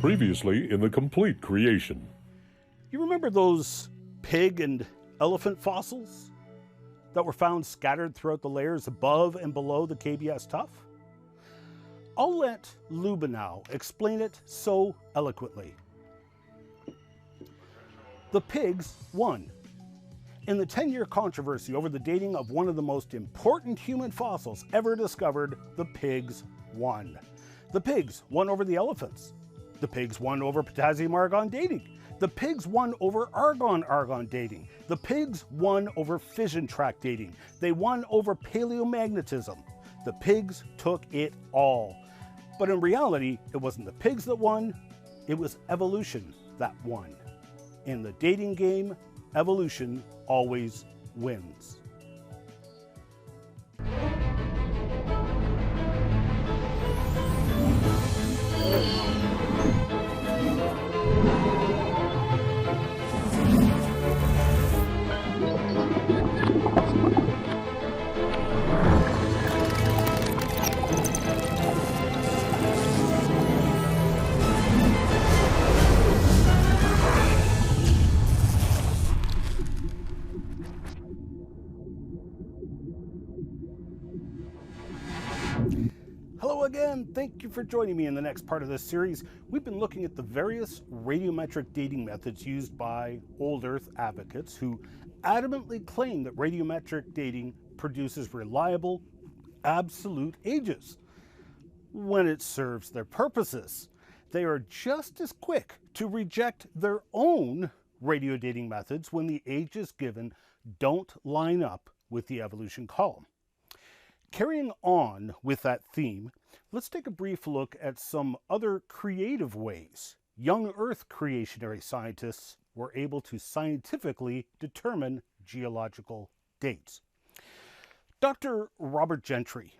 Previously in the complete creation. You remember those pig and elephant fossils that were found scattered throughout the layers above and below the KBS tuff? I'll let Lubenow explain it so eloquently. The pigs won. In the 10-year controversy over the dating of one of the most important human fossils ever discovered, the pigs won. The pigs won over the elephants. The pigs won over potassium-argon dating. The pigs won over argon-argon dating. The pigs won over fission track dating. They won over paleomagnetism. The pigs took it all. But in reality, it wasn't the pigs that won, it was evolution that won. In the dating game, evolution always wins. Hello again, thank you for joining me in the next part of this series. We've been looking at the various radiometric dating methods used by old Earth advocates who adamantly claim that radiometric dating produces reliable, absolute ages. When it serves their purposes, they are just as quick to reject their own radio dating methods when the ages given don't line up with the evolution column. Carrying on with that theme, let's take a brief look at some other creative ways young Earth creationary scientists were able to scientifically determine geological dates. Dr. Robert Gentry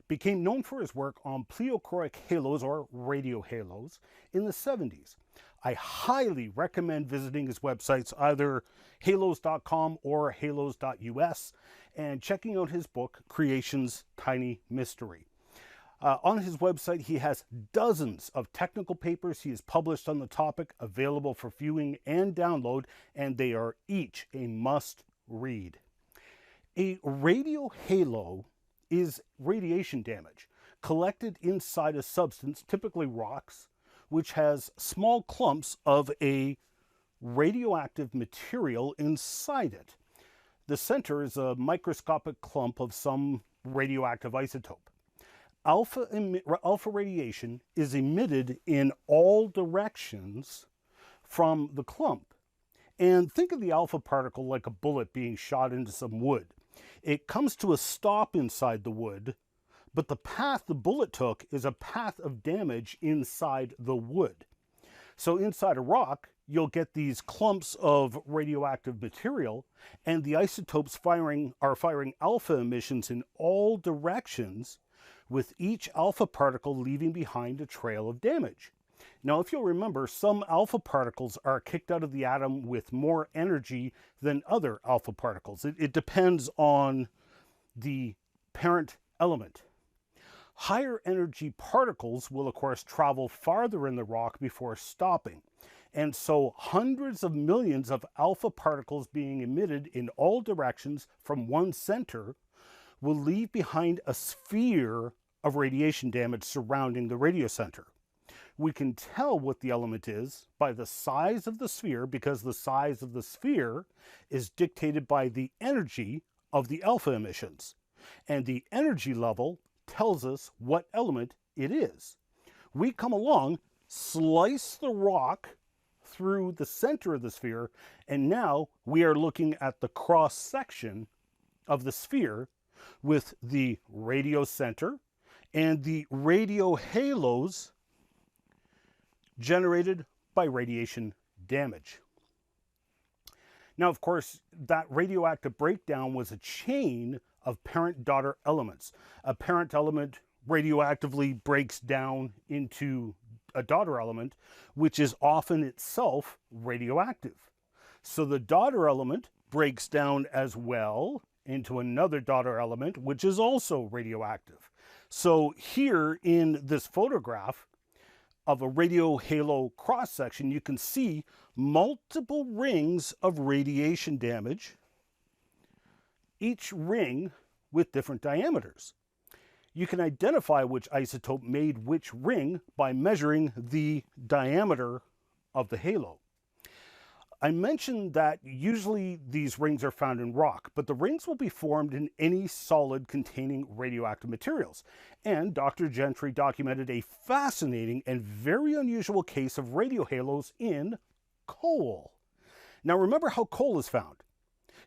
became known for his work on pleochroic halos or radio halos in the 70s. I highly recommend visiting his websites, either halos.com or halos.us, and checking out his book, Creation's Tiny Mystery. On his website, he has dozens of technical papers he has published on the topic available for viewing and download, and they are each a must-read. A radio halo is radiation damage collected inside a substance, typically rocks, which has small clumps of a radioactive material inside it. The center is a microscopic clump of some radioactive isotope. Alpha radiation is emitted in all directions from the clump. And think of the alpha particle like a bullet being shot into some wood. It comes to a stop inside the wood, but the path the bullet took is a path of damage inside the wood. So inside a rock, you'll get these clumps of radioactive material, and the isotopes are firing alpha emissions in all directions, with each alpha particle leaving behind a trail of damage. Now, if you'll remember, some alpha particles are kicked out of the atom with more energy than other alpha particles. It depends on the parent element. Higher energy particles will, of course, travel farther in the rock before stopping. And so hundreds of millions of alpha particles being emitted in all directions from one center will leave behind a sphere of radiation damage surrounding the radio center. We can tell what the element is by the size of the sphere, because the size of the sphere is dictated by the energy of the alpha emissions. And the energy level tells us what element it is. We come along, slice the rock through the center of the sphere, and now we are looking at the cross section of the sphere with the radio center and the radio halos generated by radiation damage. Now, of course, that radioactive breakdown was a chain of parent-daughter elements. A parent element radioactively breaks down into a daughter element, which is often itself radioactive. So the daughter element breaks down as well into another daughter element, which is also radioactive. So here in this photograph, of a radio halo cross-section, you can see multiple rings of radiation damage, each ring with different diameters. You can identify which isotope made which ring by measuring the diameter of the halo. I mentioned that usually these rings are found in rock, but the rings will be formed in any solid containing radioactive materials. And Dr. Gentry documented a fascinating and very unusual case of radiohalos in coal. Now remember how coal is found.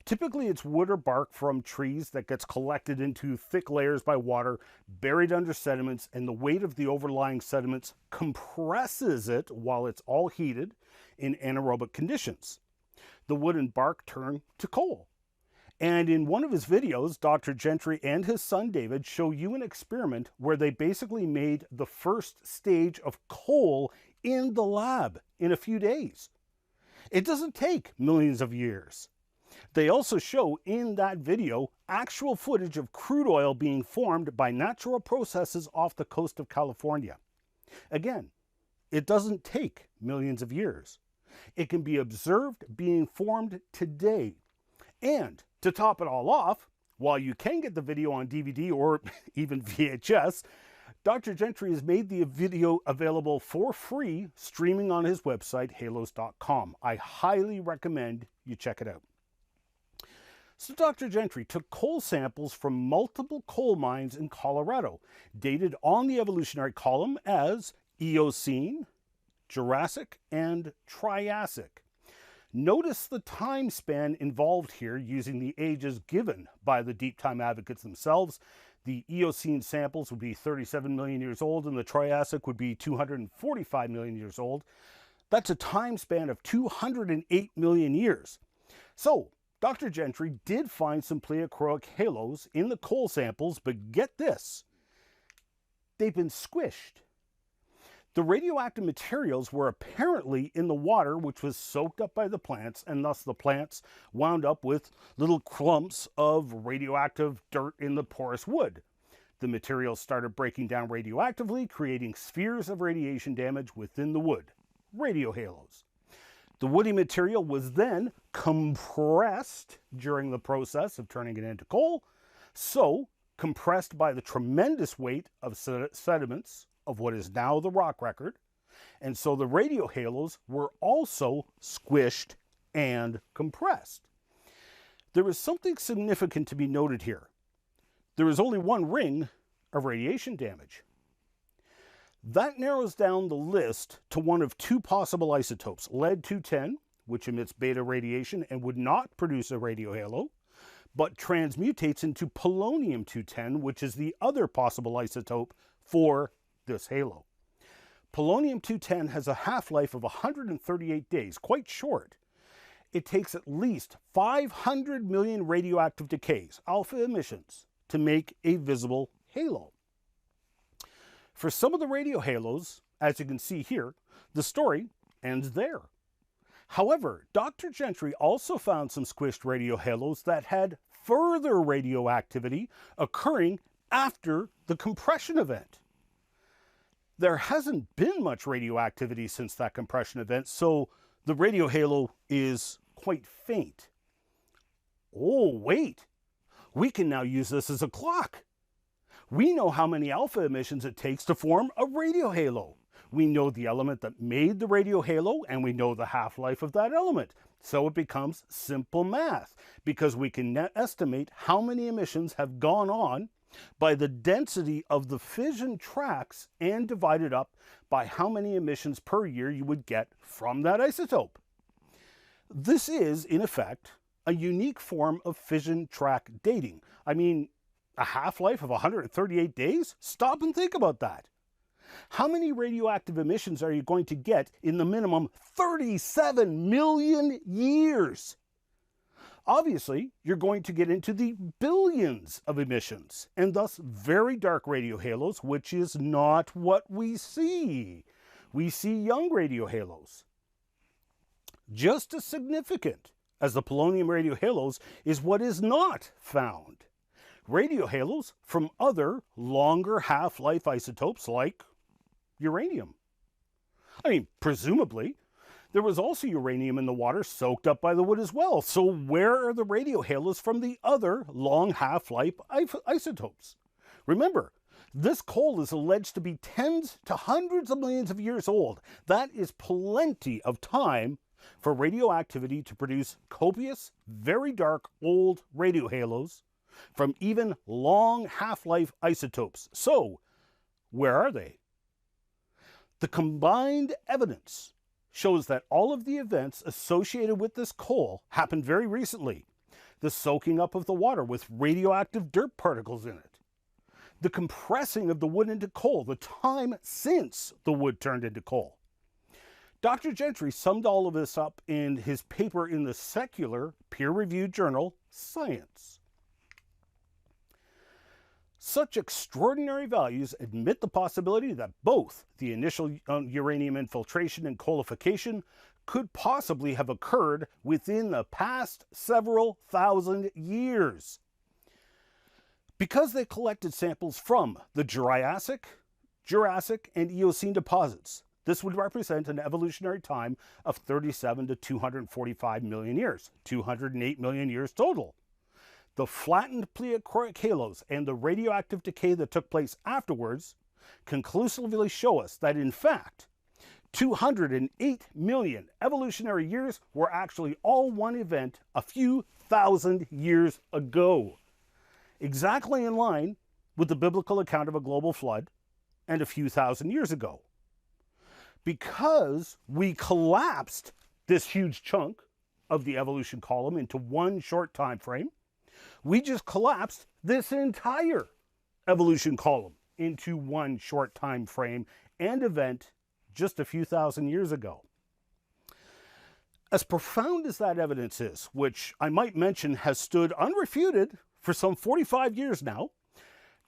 Typically it's wood or bark from trees that gets collected into thick layers by water, buried under sediments, and the weight of the overlying sediments compresses it while it's all heated in anaerobic conditions. The wood and bark turn to coal. And in one of his videos, Dr. Gentry and his son David show you an experiment where they basically made the first stage of coal in the lab in a few days. It doesn't take millions of years. They also show in that video actual footage of crude oil being formed by natural processes off the coast of California. Again, it doesn't take millions of years. It can be observed being formed today. And to top it all off, while you can get the video on DVD or even VHS, Dr. Gentry has made the video available for free streaming on his website, halos.com. I highly recommend you check it out. So Dr. Gentry took coal samples from multiple coal mines in Colorado, dated on the evolutionary column as Eocene, Jurassic, and Triassic. Notice the time span involved here using the ages given by the deep time advocates themselves. The Eocene samples would be 37 million years old and the Triassic would be 245 million years old. That's a time span of 208 million years. So, Dr. Gentry did find some pleochroic halos in the coal samples, but get this, they've been squished. The radioactive materials were apparently in the water, which was soaked up by the plants, and thus the plants wound up with little clumps of radioactive dirt in the porous wood. The materials started breaking down radioactively, creating spheres of radiation damage within the wood, radiohalos. The woody material was then compressed during the process of turning it into coal, so compressed by the tremendous weight of sediments of what is now the rock record, and so the radiohalos were also squished and compressed. There is something significant to be noted here. There is only one ring of radiation damage. That narrows down the list to one of two possible isotopes, lead-210, which emits beta radiation and would not produce a radiohalo, but transmutates into polonium-210, which is the other possible isotope for this halo. Polonium-210 has a half-life of 138 days, quite short. It takes at least 500 million radioactive decays, alpha emissions, to make a visible halo. For some of the radiohalos, as you can see here, the story ends there. However, Dr. Gentry also found some squished radiohalos that had further radioactivity occurring after the compression event. There hasn't been much radioactivity since that compression event, so the radiohalo is quite faint. Oh, wait! We can now use this as a clock. We know how many alpha emissions it takes to form a radiohalo. We know the element that made the radiohalo, and we know the half-life of that element. So it becomes simple math, because we can estimate how many emissions have gone on by the density of the fission tracks and divide it up by how many emissions per year you would get from that isotope. This is, in effect, a unique form of fission track dating. I mean, a half-life of 138 days? Stop and think about that. How many radioactive emissions are you going to get in the minimum 37 million years? Obviously, you're going to get into the billions of emissions, and thus very dark radiohalos, which is not what we see. We see young radiohalos. Just as significant as the polonium radiohalos is what is not found. Radiohalos from other longer half-life isotopes like uranium. I mean, presumably, there was also uranium in the water soaked up by the wood as well. So where are the radio halos from the other long half-life isotopes? Remember, this coal is alleged to be tens to hundreds of millions of years old. That is plenty of time for radioactivity to produce copious, very dark, old radio halos from even long half-life isotopes. So, where are they? The combined evidence shows that all of the events associated with this coal happened very recently. The soaking up of the water with radioactive dirt particles in it, the compressing of the wood into coal, the time since the wood turned into coal. Dr. Gentry summed all of this up in his paper in the secular, peer-reviewed journal, Science. Such extraordinary values admit the possibility that both the initial uranium infiltration and coalification could possibly have occurred within the past several thousand years. Because they collected samples from the Jurassic, and Eocene deposits, this would represent an evolutionary time of 37 to 245 million years, 208 million years total. The flattened pleochroic halos and the radioactive decay that took place afterwards conclusively show us that, in fact, 208 million evolutionary years were actually all one event a few thousand years ago, exactly in line with the biblical account of a global flood and a few thousand years ago. Because we collapsed this huge chunk of the evolution column into one short time frame, we just collapsed this entire evolution column into one short time frame and event just a few thousand years ago. As profound as that evidence is, which I might mention has stood unrefuted for some 45 years now,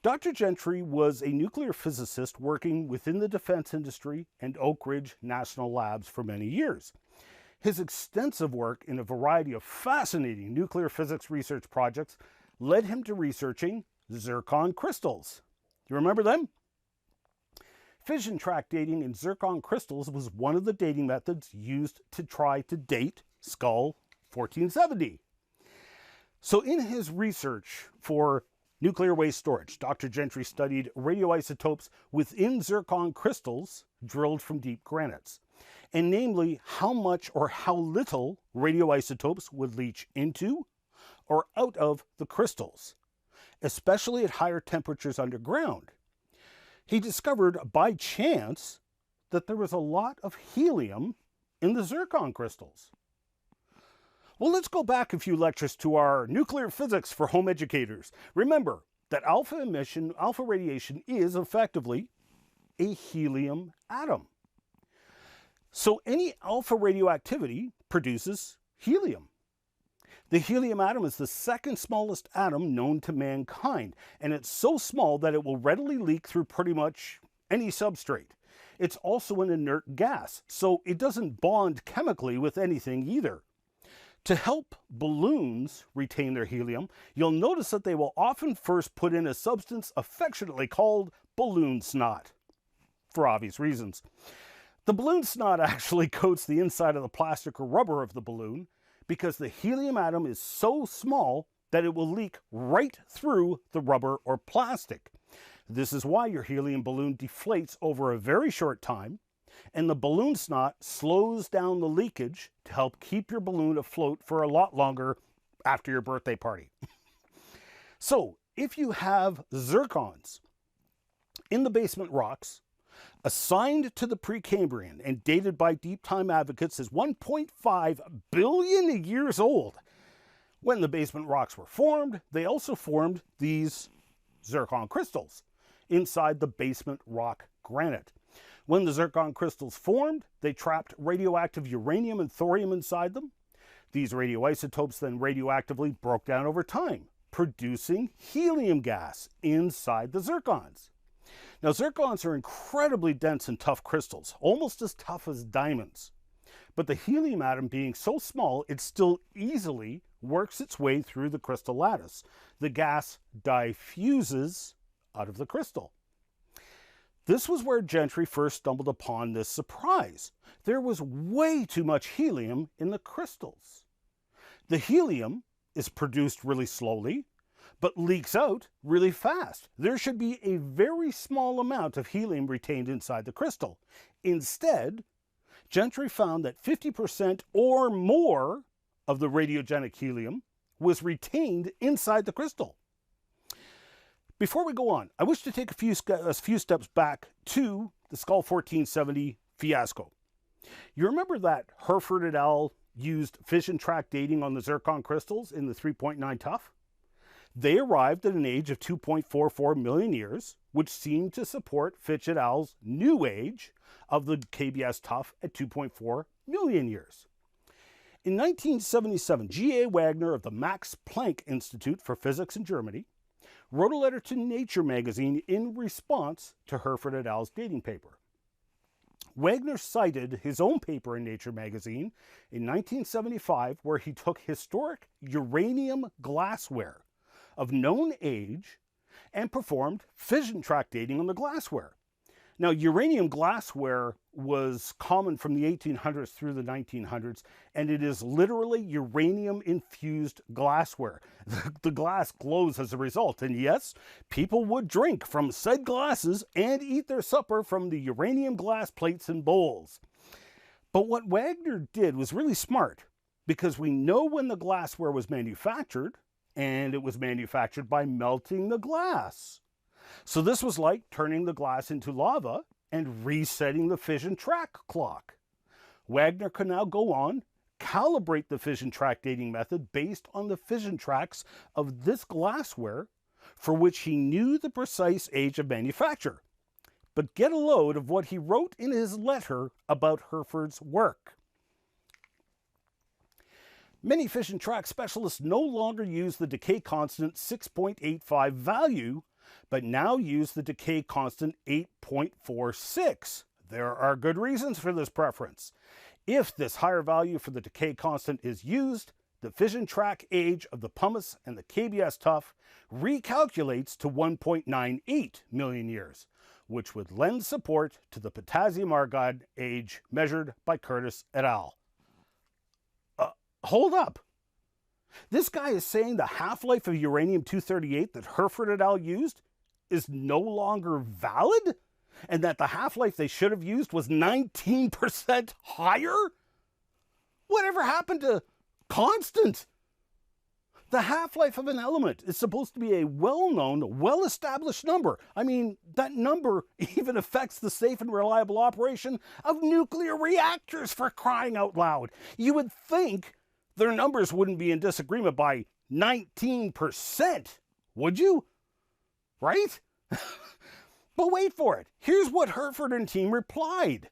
Dr. Gentry was a nuclear physicist working within the defense industry and Oak Ridge National Labs for many years. His extensive work in a variety of fascinating nuclear physics research projects led him to researching zircon crystals. Do you remember them? Fission track dating in zircon crystals was one of the dating methods used to try to date Skull 1470. So in his research for nuclear waste storage, Dr. Gentry studied radioisotopes within zircon crystals drilled from deep granites, and namely how much or how little radioisotopes would leach into or out of the crystals, especially at higher temperatures underground. He discovered by chance that there was a lot of helium in the zircon crystals. Well, let's go back a few lectures to our nuclear physics for home educators. Remember that alpha radiation is effectively a helium atom. So any alpha radioactivity produces helium. The helium atom is the second smallest atom known to mankind, and it's so small that it will readily leak through pretty much any substrate. It's also an inert gas, so it doesn't bond chemically with anything either. To help balloons retain their helium, you'll notice that they will often first put in a substance affectionately called balloon snot, for obvious reasons. The balloon snot actually coats the inside of the plastic or rubber of the balloon because the helium atom is so small that it will leak right through the rubber or plastic. This is why your helium balloon deflates over a very short time, and the balloon snot slows down the leakage to help keep your balloon afloat for a lot longer after your birthday party. So, if you have zircons in the basement rocks, assigned to the Precambrian and dated by deep time advocates as 1.5 billion years old, when the basement rocks were formed, they also formed these zircon crystals inside the basement rock granite. When the zircon crystals formed, they trapped radioactive uranium and thorium inside them. These radioisotopes then radioactively broke down over time, producing helium gas inside the zircons. Now, zircons are incredibly dense and tough crystals, almost as tough as diamonds. But the helium atom being so small, it still easily works its way through the crystal lattice. The gas diffuses out of the crystal. This was where Gentry first stumbled upon this surprise. There was way too much helium in the crystals. The helium is produced really slowly, but leaks out really fast. There should be a very small amount of helium retained inside the crystal. Instead, Gentry found that 50% or more of the radiogenic helium was retained inside the crystal. Before we go on, I wish to take a few steps back to the Skull 1470 fiasco. You remember that Herford et al. Used fission track dating on the zircon crystals in the 3.9 tuff? They arrived at an age of 2.44 million years, which seemed to support Fitch et al.'s new age of the KBS tuff at 2.4 million years. In 1977, G.A. Wagner of the Max Planck Institute for Physics in Germany wrote a letter to Nature magazine in response to Herford et al.'s dating paper. Wagner cited his own paper in Nature magazine in 1975, where he took historic uranium glassware of known age and performed fission track dating on the glassware. Now, uranium glassware was common from the 1800s through the 1900s, and it is literally uranium-infused glassware. The glass glows as a result, and yes, people would drink from said glasses and eat their supper from the uranium glass plates and bowls. But what Wagner did was really smart, because we know when the glassware was manufactured, and it was manufactured by melting the glass. So this was like turning the glass into lava and resetting the fission track clock. Wagner could now go on, calibrate the fission track dating method based on the fission tracks of this glassware, for which he knew the precise age of manufacture. But get a load of what he wrote in his letter about Herford's work. Many fission track specialists no longer use the decay constant 6.85 value, but now use the decay constant 8.46. There are good reasons for this preference. If this higher value for the decay constant is used, the fission track age of the pumice and the KBS tuff recalculates to 1.98 million years, which would lend support to the potassium argon age measured by Curtis et al. Hold up. This guy is saying the half-life of uranium-238 that Herford et al. Used is no longer valid? And that the half-life they should have used was 19% higher? Whatever happened to constant? The half-life of an element is supposed to be a well-known, well-established number. I mean, that number even affects the safe and reliable operation of nuclear reactors, for crying out loud. You would think their numbers wouldn't be in disagreement by 19%, would you? Right? But wait for it. Here's what Herford and team replied.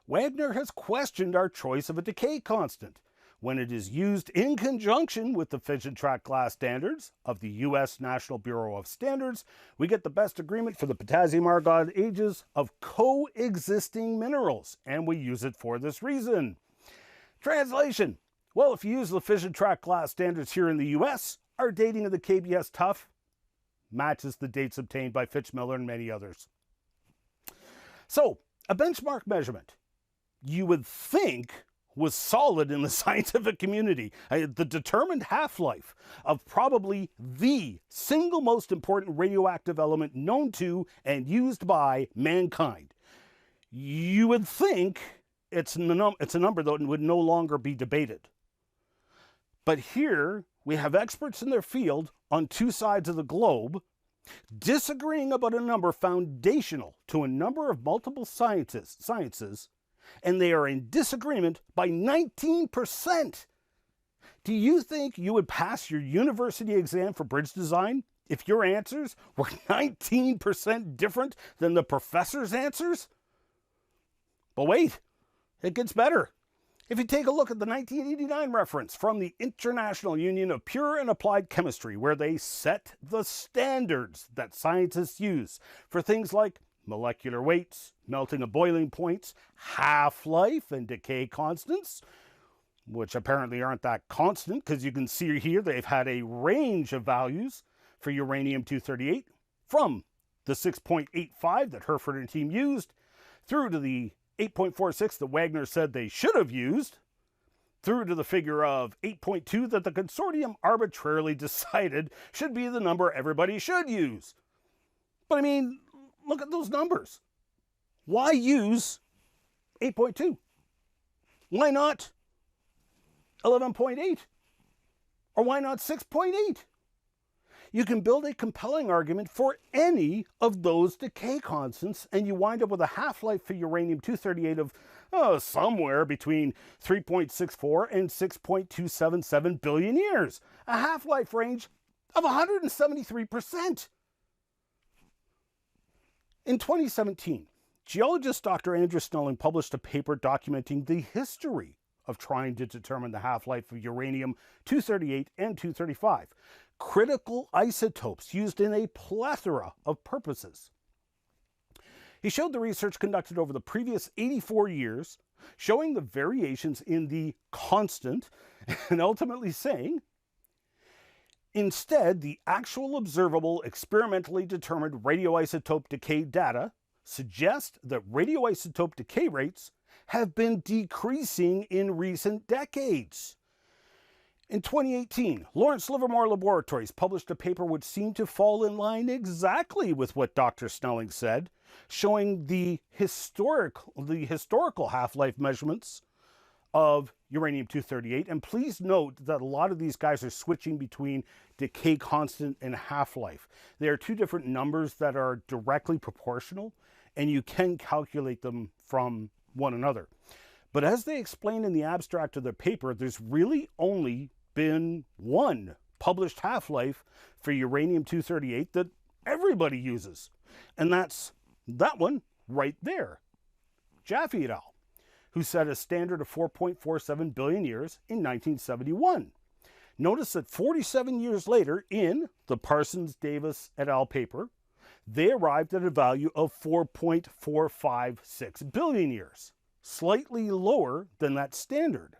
Wagner has questioned our choice of a decay constant. When it is used in conjunction with the fission track glass standards of the U.S. National Bureau of Standards, we get the best agreement for the potassium argon ages of coexisting minerals, and we use it for this reason. Translation. Well, if you use the fission track glass standards here in the U.S., our dating of the KBS tuff matches the dates obtained by Fitch-Miller and many others. So, a benchmark measurement, you would think, was solid in the scientific community. The determined half-life of probably the single most important radioactive element known to and used by mankind. You would think it's a number that would no longer be debated. But here we have experts in their field on two sides of the globe disagreeing about a number foundational to a number of multiple sciences, and they are in disagreement by 19%. Do you think you would pass your university exam for bridge design if your answers were 19% different than the professor's answers? But wait, it gets better. If you take a look at the 1989 reference from the International Union of Pure and Applied Chemistry, where they set the standards that scientists use for things like molecular weights, melting and boiling points, half-life, and decay constants, which apparently aren't that constant, because you can see here they've had a range of values for uranium-238 from the 6.85 that Herford and team used, through to the 8.46 that Wagner said they should have used, through to the figure of 8.2 that the consortium arbitrarily decided should be the number everybody should use. But I mean, look at those numbers. Why use 8.2? Why not 11.8? Or why not 6.8? You can build a compelling argument for any of those decay constants, and you wind up with a half-life for uranium-238 of somewhere between 3.64 and 6.277 billion years. A half-life range of 173%. In 2017, geologist Dr. Andrew Snelling published a paper documenting the history of trying to determine the half-life of uranium-238 and 235, critical isotopes used in a plethora of purposes. He showed the research conducted over the previous 84 years, showing the variations in the constant, and ultimately saying, instead, the actual observable, experimentally determined radioisotope decay data suggest that radioisotope decay rates have been decreasing in recent decades. In 2018, Lawrence Livermore Laboratories published a paper which seemed to fall in line exactly with what Dr. Snelling said, showing the historical half-life measurements of uranium-238. And please note that a lot of these guys are switching between decay constant and half-life. They are two different numbers that are directly proportional, and you can calculate them from one another. But as they explain in the abstract of their paper, there's really only been one published half-life for uranium-238 that everybody uses. And that's that one right there. Jaffe et al., who set a standard of 4.47 billion years in 1971. Notice that 47 years later, in the Parsons-Davis et al. Paper, they arrived at a value of 4.456 billion years, slightly lower than that standard.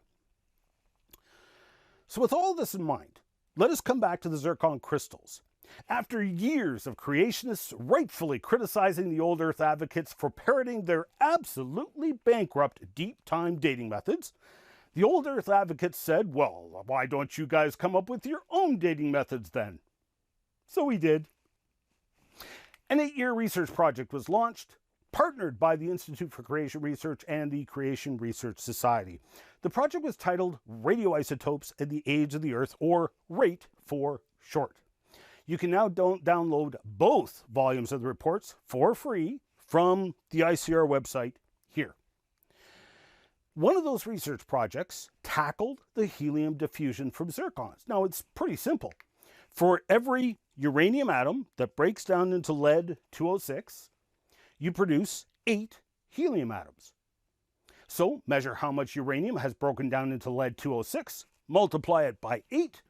So with all this in mind, let us come back to the zircon crystals. After years of creationists rightfully criticizing the old Earth advocates for parroting their absolutely bankrupt deep-time dating methods, the old Earth advocates said, well, why don't you guys come up with your own dating methods then? So we did. An 8-year research project was launched, partnered by the Institute for Creation Research and the Creation Research Society. The project was titled Radioisotopes and the Age of the Earth, or RATE for short. You can now download both volumes of the reports for free from the ICR website here. One of those research projects tackled the helium diffusion from zircons. Now, it's pretty simple. For every uranium atom that breaks down into lead-206, you produce 8 helium atoms. So measure how much uranium has broken down into lead-206, multiply it by 8.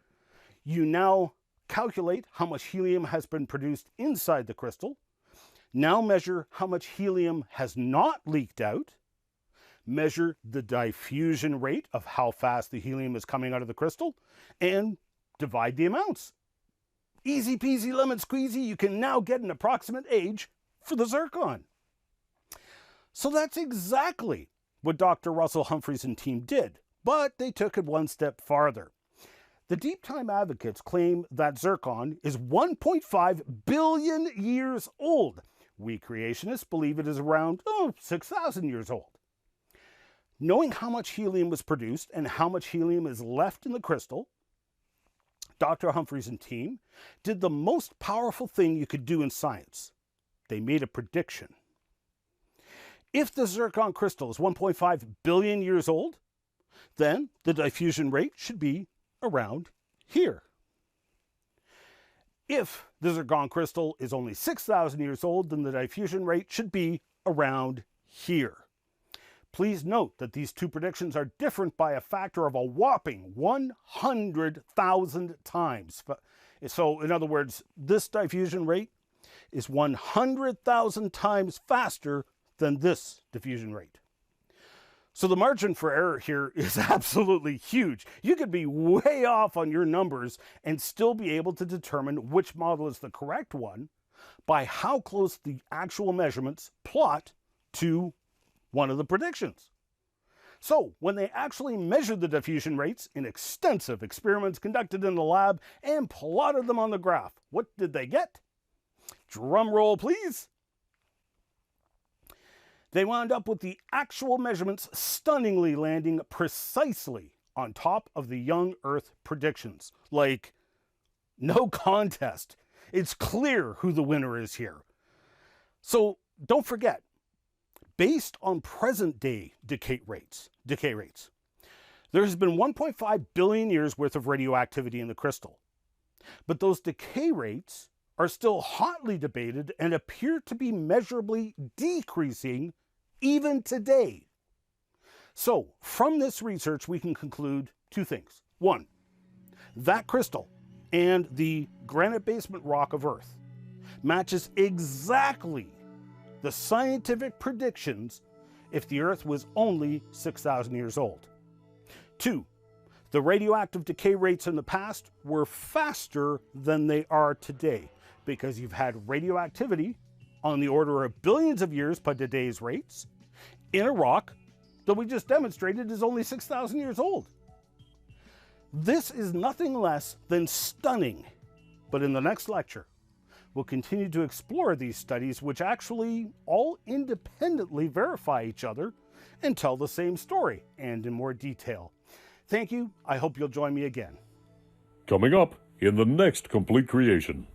You now calculate how much helium has been produced inside the crystal. Now measure how much helium has not leaked out. Measure the diffusion rate of how fast the helium is coming out of the crystal, and divide the amounts. Easy peasy lemon squeezy, you can now get an approximate age for the zircon. So that's exactly what Dr. Russell Humphreys and team did, but they took it one step farther. The deep time advocates claim that zircon is 1.5 billion years old. We creationists believe it is around 6,000 years old. Knowing how much helium was produced and how much helium is left in the crystal, Dr. Humphreys and team did the most powerful thing you could do in science. They made a prediction. If the zircon crystal is 1.5 billion years old, then the diffusion rate should be around here. If the zircon crystal is only 6,000 years old, then the diffusion rate should be around here. Please note that these two predictions are different by a factor of a whopping 100,000 times. So, in other words, this diffusion rate is 100,000 times faster than this diffusion rate. So the margin for error here is absolutely huge. You could be way off on your numbers and still be able to determine which model is the correct one, by how close the actual measurements plot to one of the predictions. So, when they actually measured the diffusion rates in extensive experiments conducted in the lab and plotted them on the graph, what did they get? Drum roll, please. They wound up with the actual measurements stunningly landing precisely on top of the young Earth predictions. Like, no contest. It's clear who the winner is here. So, don't forget, based on present-day decay rates, there has been 1.5 billion years worth of radioactivity in the crystal. But those decay rates are still hotly debated and appear to be measurably decreasing even today. So, from this research, we can conclude two things. One, that crystal and the granite basement rock of Earth matches exactly the scientific predictions if the Earth was only 6,000 years old. Two, the radioactive decay rates in the past were faster than they are today because you've had radioactivity on the order of billions of years by today's rates in a rock that we just demonstrated is only 6,000 years old. This is nothing less than stunning, but in the next lecture, we'll continue to explore these studies which actually all independently verify each other and tell the same story and in more detail. Thank you. I hope you'll join me again. Coming up in the next Complete Creation.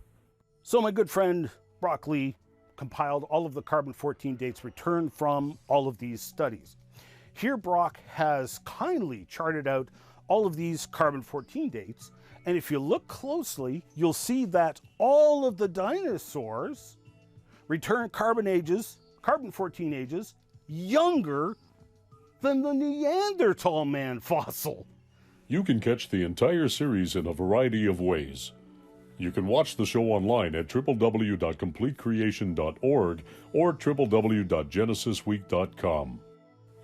So my good friend Broccoli compiled all of the carbon-14 dates returned from all of these studies. Here Brock has kindly charted out all of these carbon-14 dates, and if you look closely, you'll see that all of the dinosaurs return carbon-14 ages, younger than the Neanderthal man fossil. You can catch the entire series in a variety of ways. You can watch the show online at www.completecreation.org or www.genesisweek.com.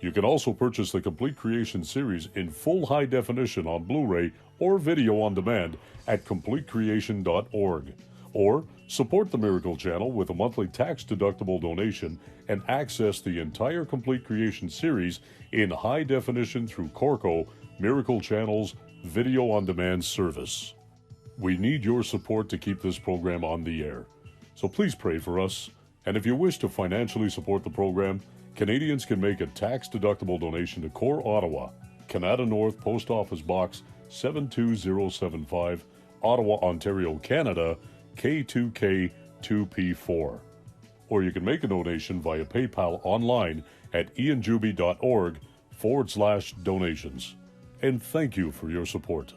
You can also purchase the Complete Creation series in full high definition on Blu-ray or video on demand at completecreation.org. Or support the Miracle Channel with a monthly tax-deductible donation and access the entire Complete Creation series in high definition through Corco, Miracle Channel's video on demand service. We need your support to keep this program on the air. So please pray for us. And if you wish to financially support the program, Canadians can make a tax-deductible donation to Core Ottawa, Canada North Post Office Box 72075, Ottawa, Ontario, Canada, K2K2P4. Or you can make a donation via PayPal online at ianjuby.org/donations. And thank you for your support.